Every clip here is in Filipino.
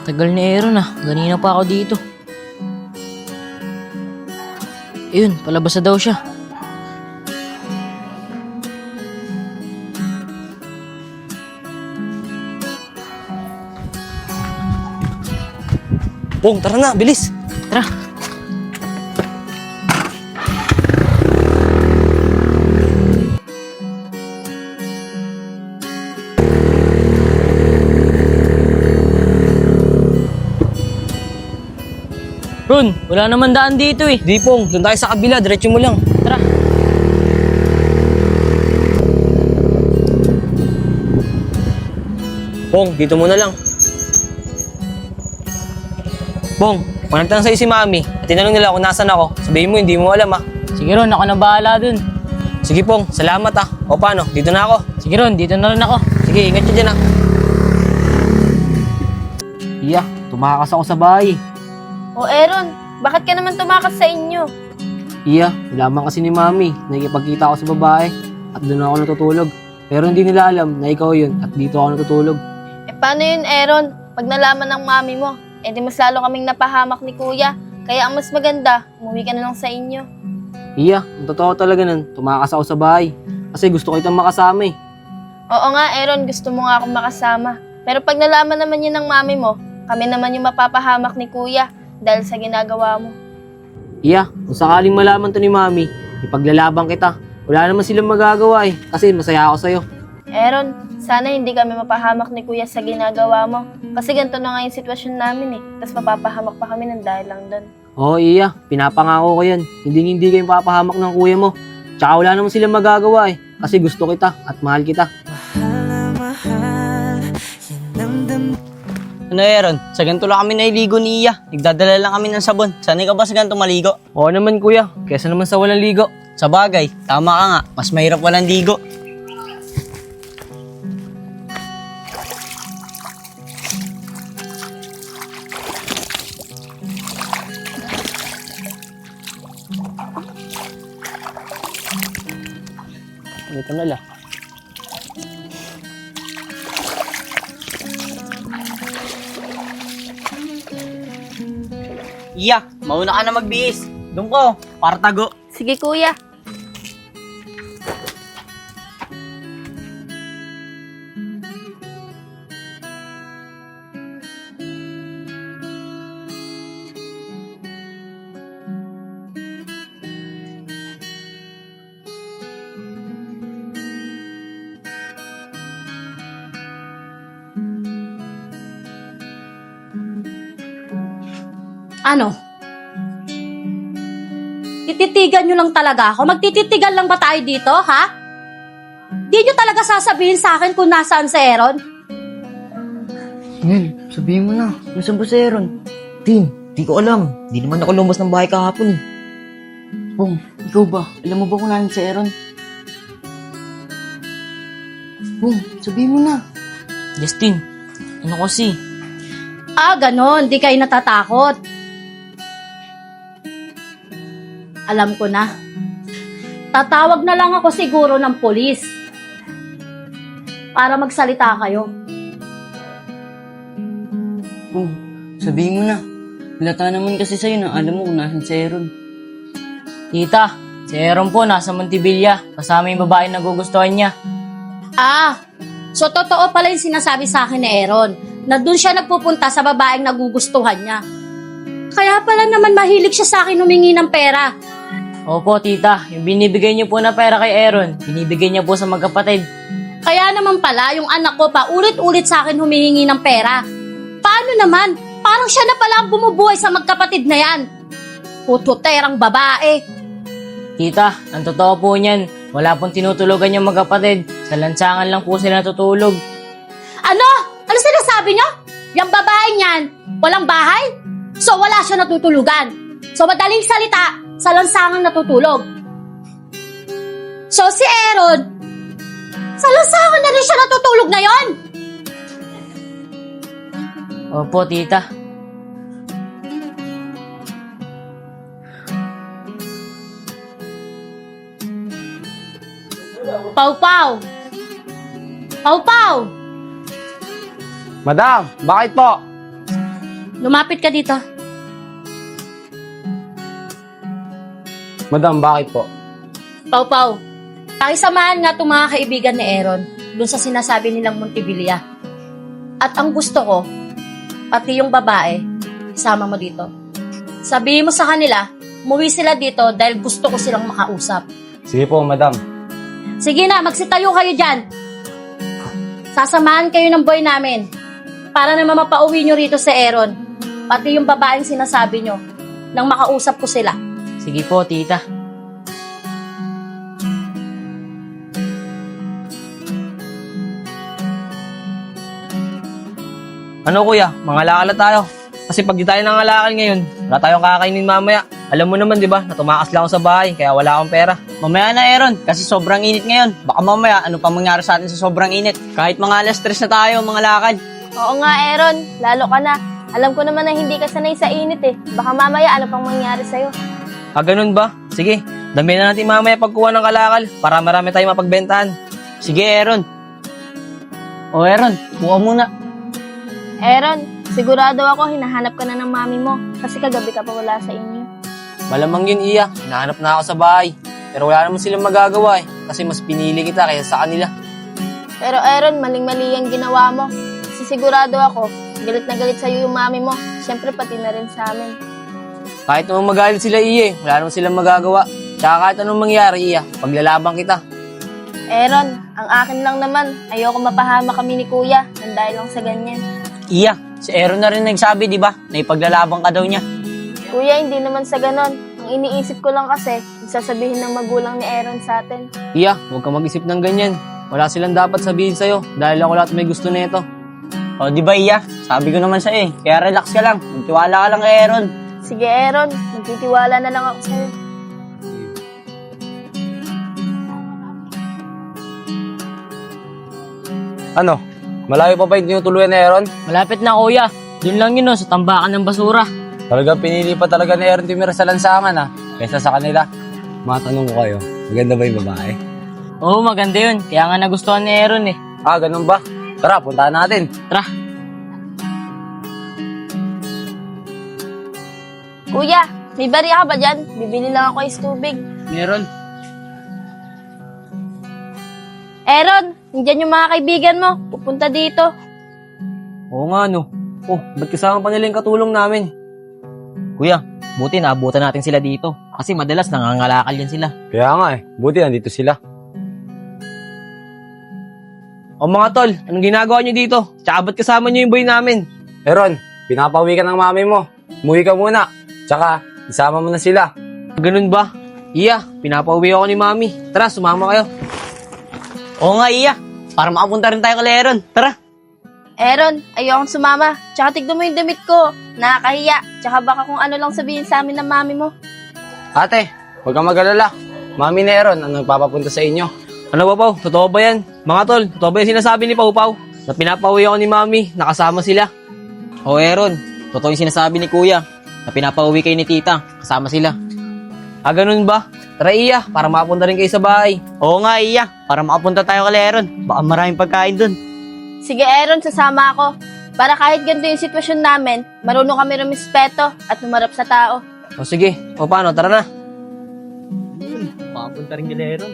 Tagal ni Aaron ah. Ganina pa ako dito. Ayun, palabas na daw siya. Pong, tara na, bilis. Tara. Ron, wala naman daan dito eh. Di Pong, doon tayo sa kabila, diretso mo lang. Tara. Pong, dito muna lang. Pong, kung nagtanong sa'yo si Mami at tinanong nila kung nasan ako, sabihin mo hindi mo alam ah. Sige Ron, ako na bahala dun. Sige Pong, salamat ah. O paano, dito na ako. Sige Ron, dito na rin ako. Sige, ingat ka dyan ah. Iya, tumakas ako sa bahay. O Aaron, bakit ka naman tumakas sa inyo? Iya, nilaman kasi ni Mami. Nakikipagkita ako sa babae at doon ako natutulog. Pero hindi nila alam na ikaw yun at dito ako natutulog. Eh paano yun Aaron? Pag nalaman ng mami mo, eh di mas lalo kaming napahamak ni kuya. Kaya ang mas maganda, umuwi ka na lang sa inyo. Iya, ang totoo talaga nun, tumakas ako sa bahay. Kasi gusto ko itang makasama eh. Oo nga Aaron, gusto mo nga akong makasama. Pero pag nalaman naman yun ng mami mo, kami naman yung mapapahamak ni kuya dahil sa ginagawa mo. Iya, kung sakaling malaman to ni Mami, ipaglalaban kita. Wala naman silang magagawa eh, kasi masaya ako sa'yo. Aaron, sana hindi kami mapahamak ni kuya sa ginagawa mo. Kasi ganito na nga yung sitwasyon namin eh. Tapos mapapahamak pa kami ng dahil lang doon. Oo, Iya, pinapangako ko yan. Hindi kayo papahamak ng kuya mo. Tsaka wala naman silang magagawa eh, kasi gusto kita at mahal kita. Ano Aaron, sa ganito lang kami nailigo ni Iya. Nagdadala lang kami ng sabon. Sanay ka ba sa ganito maligo? Oo naman kuya, kesa naman sa walang ligo. Sa bagay, tama ka nga. Mas mahirap walang ligo. Ito na lang. Iya, mauna ka na magbihis. Doon ko, para tago. Sige kuya. Ano? Tititigan nyo lang talaga ako? Magtititigan lang ba tayo dito, ha? Di nyo talaga sasabihin sa akin kung nasaan si Aaron? Nel, sabihin mo na. Nasaan ba si Aaron? Tin, di ko alam. Di naman ako lumabas ng bahay kahapon eh. Pong, ikaw ba? Alam mo ba kung nahin si Aaron? Bong, sabihin mo na. Justin, ano kasi? Ah, ganon. Di kayo natatakot. Alam ko na. Tatawag na lang ako siguro ng polis. Para magsalita kayo. Bong, sabihin mo na. Halata naman kasi sa'yo na alam mo kung nasan si Aaron. Tita, si Aaron po nasa Montevilla. Kasama yung babae na nagugustuhan niya. Ah, so totoo pala yung sinasabi sa akin ni Aaron na doon siya nagpupunta sa babaeng nagugustuhan niya. Kaya pala naman mahilig siya sa akin humingi ng pera. Opo tita, yung binibigay niyo po na pera kay Aaron, binibigay niya po sa magkapatid. Kaya naman pala yung anak ko pa ulit-ulit sa akin humihingi ng pera. Paano naman? Parang siya na pala ang bumubuhay sa magkapatid na yan. Pututerang babae. Tita, ang totoo po niyan, wala pong tinutulugan yung magkapatid. Sa lansangan lang po sila natutulog. Ano? Ano sinasabi niyo? Yung babae niyan, walang bahay? So wala siya natutulugan. So madaling salita, sa lansangan natutulog. So si Aaron, sa lansangan na rin siya natutulog ngayon. Opo tita. Pau-pau! Pau-pau! Madam, bakit po? lumapit ka dito. Madam, bakit po? Pau, pakisamahan nga itong mga kaibigan ni Aaron dun sa sinasabi nilang Montevilla. At ang gusto ko, pati yung babae, isama mo dito. Sabihin mo sa kanila, umuwi sila dito dahil gusto ko silang makausap. Sige po, madam. Sige na, magsitayo kayo dyan. Sasamahan kayo ng boy namin para naman mapauwi nyo rito si Aaron. Pati yung babaeng sinasabi nyo nang makausap ko sila. Sige po, tita. Ano kuya, mangalakal na tayo. Kasi pag di tayo nangalakal ngayon, wala tayong kakainin mamaya. Alam mo naman, di ba, na tumakas lang ako sa bahay, kaya wala akong pera. Mamaya na, Aaron, kasi sobrang init ngayon. Baka mamaya, ano pa mangyari sa atin sa sobrang init? Kahit mga alas 3 na tayo, mga lakad. Oo nga, Aaron. Lalo ka na. Alam ko naman na hindi ka sanay sa init eh. Baka mamaya ano pang mangyari sa'yo. Ah, ganun ba? Sige, dami na natin mamaya pagkuha ng kalakal para marami tayong mapagbentahan. Sige, Aaron. O, Aaron, kuha muna. Aaron, sigurado ako hinahanap ka na ng mami mo kasi kagabi ka pa wala sa inyo. Malamang yun, Iya. Nahanap na ako sa bahay. Pero wala naman silang magagawa eh. Kasi mas pinili kita kaysa sa kanila. Pero Aaron, maling-mali ang ginawa mo. Kasi sigurado ako, galit na galit sa'yo yung mami mo. Siyempre pati na rin sa amin. Kahit naman magalit sila, Iya, wala naman silang magagawa. Tsaka kahit anong mangyari, Iya, paglalabang kita. Aaron, ang akin lang naman, ayoko mapahama kami ni Kuya nang dahil lang sa ganyan. Iya, si Aaron na rin nagsabi, di ba? Na ipaglalabang ka daw niya. Kuya, hindi naman sa ganon. Ang iniisip ko lang kasi, sasabihin ng magulang ni Aaron sa atin. Iya, huwag kang mag-isip ng ganyan. Wala silang dapat sabihin sa'yo dahil ako lahat may gusto nito. O, di ba, Iya? Sabi ko naman sa'yo eh. Kaya relax ka lang. Magtiwala ka lang kay Aaron. Sige Aaron, magtitiwala na lang ako sa'yo. Ano? Malayo pa ba yung tinutuluyan ni Aaron? Malapit na, kuya. Doon lang yun, sa tambakan ng basura. Talagang pinili pa talaga ni Aaron tumira sa lansangan kaysa sa kanila. Matanong ko kayo, maganda ba yung babae? Oo, maganda yun. Kaya nga nagustuhan ni Aaron eh. Ah, ganun ba? Tara, puntahan natin. Tara. Kuya, may bariya ka ba dyan? Bibili lang ako is tubig. Meron. Aaron, nandiyan yung mga kaibigan mo. Pupunta dito. Oo nga, no. Oh, ba't kasama pa nila yung katulong namin? Kuya, buti naabutan natin sila dito. Kasi madalas nangangalakal yan sila. Kaya nga buti nandito sila. O mga tol, anong ginagawa nyo dito? Tsaka ba't kasama nyo yung boy namin? Aaron, pinapauwi ka ng mami mo. Umuwi ka muna. Tsaka, isama mo na sila. Ganun ba? Iya, pinapauwi ako ni mami. Tara, sumama kayo. Oo nga, Iya. Para makapunta rin tayo kay Aaron. Tara. Aaron, ayokong sumama. Tsaka tignan mo yung damit ko. Nakakahiya. Tsaka baka kung ano lang sabihin sa amin ng mami mo. Ate, huwag kang mag-alala. Mami ni Aaron, ang nagpapapunta sa inyo. Ano ba, Pao? Totoo ba yan? Mga tol, totoo ba yung sinasabi ni Pau Pau? Na pinapauwi ako ni mami, nakasama sila. O Aaron, totoo yung sinasabi ni Kuya na pinapauwi kayo ni Tita. Kasama sila. Ah, ganun ba? Tara, Iya, para makapunta rin kayo sa bahay. Oo nga, Iya. Para makapunta tayo kay Aaron. Baka maraming pagkain dun. Sige Aaron, sasama ako. Para kahit ganito yung sitwasyon namin, marunong kami rumispeto at humarap sa tao. O sige, o paano, tara na. Makapunta rin kay Aaron.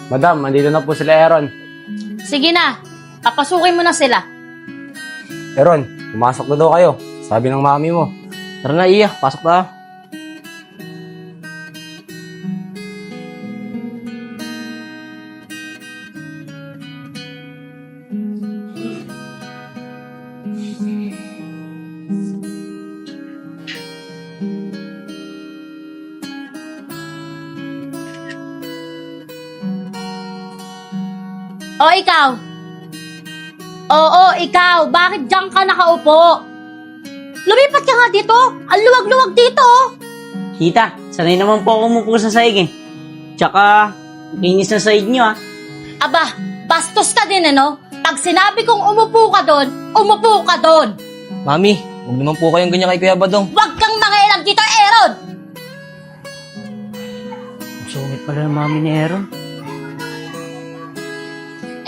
Madam, andito na po sila Aaron. Sige na, papasukin mo na sila. Aaron, pumasok na daw kayo. Sabi ng mami mo. Tara na, Iya, pasok na. O ikaw? Oo, ikaw. Bakit diyan ka nakaupo? Lumipat ka nga dito. Ang luwag-luwag dito. Tita, sanay naman po ako umupo sa saig eh. Tsaka, linis na saig niyo ah. Aba, bastos ka din ano? Pag sinabi kong umupo ka doon. Mami, huwag naman po kayong ganyan kay Kuya Badong. Huwag kang mangialam dito, Aaron! Sungit pala ng mami ni Aaron.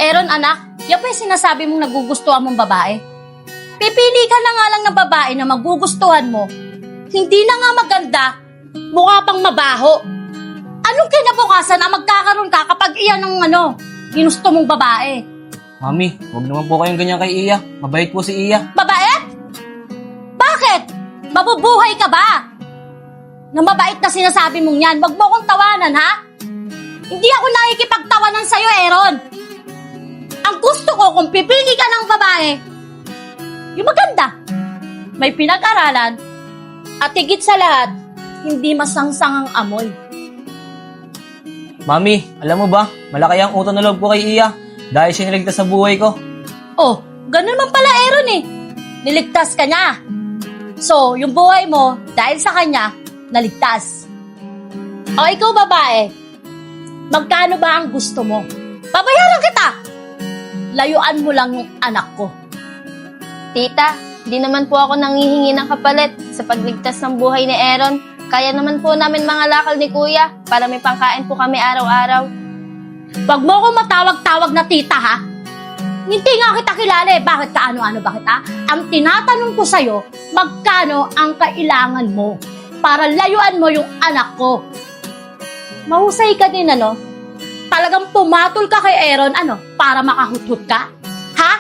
Aaron, anak, yan pa yung sinasabi mong nagugustuhan mong babae. Pipili ka na nga lang ng babae na magugustuhan mo. Hindi na nga maganda, mukha pang mabaho. Anong kinabukasan na magkakaroon ka kapag iyan ang ginusto mong babae? Mami, huwag naman po kayong ganyan kay Iya. Mabait po si Iya. Babae? Bakit? Mabubuhay ka ba? Na mabait na sinasabi mong yan, wag mo akong tawanan, ha? Hindi ako nakikipagtawanan sa'yo, Aaron. Ang gusto ko kung pipili ka ng babae, yung maganda, may pinag-aralan, at higit sa lahat, hindi masangsang ang amoy. Mami, alam mo ba, malaki ang utang na loob ko kay Iya dahil siya niligtas sa buhay ko. Oh, ganun man pala, Aaron eh. Niligtas ka niya. So, yung buhay mo, dahil sa kanya, naligtas. O ikaw, babae, magkano ba ang gusto mo? Babayaran kita! Layuan mo lang yung anak ko. Tita, di naman po ako nanghihingi ng kapalit sa pagligtas ng buhay ni Aaron. Kaya naman po namin mga lakal ni Kuya para may pangkain po kami araw-araw. Wag mo ko matawag-tawag na tita, ha? Hindi nga kita kilala eh. Bakit ka ano-ano ba kita? Ang tinatanong ko sa'yo, magkano ang kailangan mo para layuan mo yung anak ko? Mahusay ka din, Talagang pumatol ka kay Aaron, para makahuthut ka? Ha?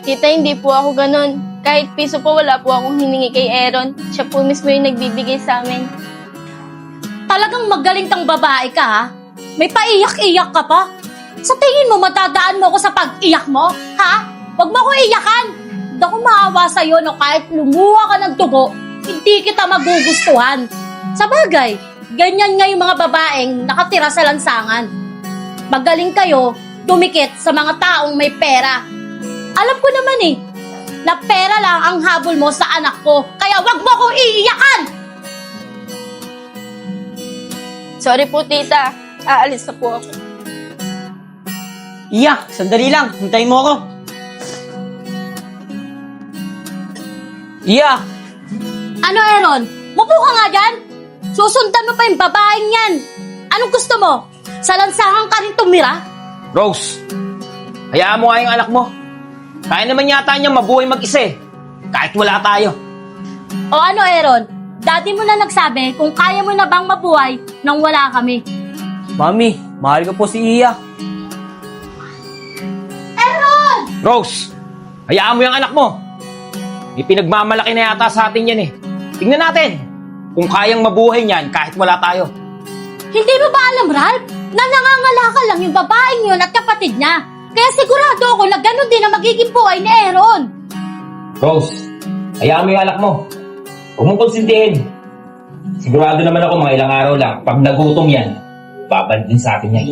Tita, hindi po ako ganun. Kahit piso po wala po akong hiningi kay Aaron. Siya po mismo yung nagbibigay sa amin. Talagang magaling kang babae ka, ha? May paiyak-iyak ka pa? Sa tingin mo, matadaan mo ko sa pag-iyak mo? Ha? Huwag mo ko iyakan! Hindi ako maawa sa'yo, kahit lumuha ka ng dugo, hindi kita magugustuhan. Sa bagay, ganyan nga yung mga babaeng nakatira sa lansangan. Magaling kayo, dumikit sa mga taong may pera. Alam ko naman na pera lang ang habol mo sa anak ko, kaya wag mo ko iiyakan! Sorry po, tita. Aalis na po ako. Iya, sandali lang. Hintayin mo ako. Iya! Ano, Aaron? Mupo ka nga dyan? Susundan mo pa yung babaeng yan. Anong gusto mo? Sa lansangan ka rin tumira? Rose, hayaan mo nga yung anak mo. Kaya naman yata niya mabuhay mag-isa eh. Kahit wala tayo. O ano, Aaron? Daddy mo na nagsabi kung kaya mo na bang mabuhay nang wala kami. Mami, mahal ko po si Iya. Aaron! Rose, hayaan mo yung anak mo. May pinagmamalaki na yata sa atin yan eh. Tingnan natin kung kayang mabuhay niyan kahit wala tayo. Hindi mo ba alam, Ralph, na nangangalakal lang yung babaeng yun at kapatid niya? Kaya sigurado ako na ganun din ang magiging buhay ni Aaron. Rose, hayaan mo yung anak mo. Huwag mong konsintihin. Sigurado naman ako mga ilang araw lang, pag nagutom yan, babalik din sa atin yan.